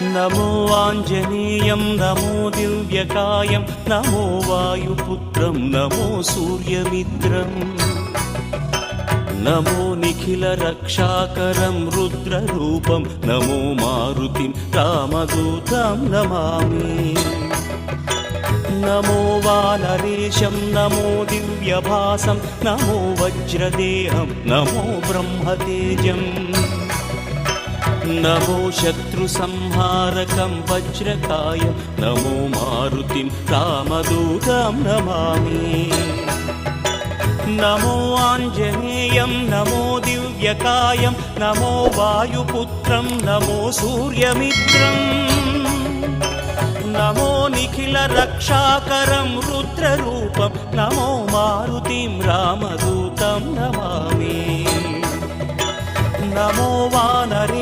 नमो आञ्जनेयं नमो दिव्यकायं नमो वायुपुत्रं नमो सूर्यमित्रम् नमो निखिलरक्षाकरं रुद्ररूपं नमो मारुतिं रामदूतं Namami नमो वानरेशं नमो दिव्यभासं नमो वज्रदेहं नमो ब्रह्मतेजम् नमो शत्रुसंहारकं वज्रकायं नमो मारुतिं रामदूतं Namami नमो आञ्जनेयं नमो दिव्यकायं नमो वायुपुत्रं नमो सूर्यमित्रम् नमो निखिलरक्षाकरं रुद्ररूपं नमो मारुतिं रामदूतं Namami नमो वानरे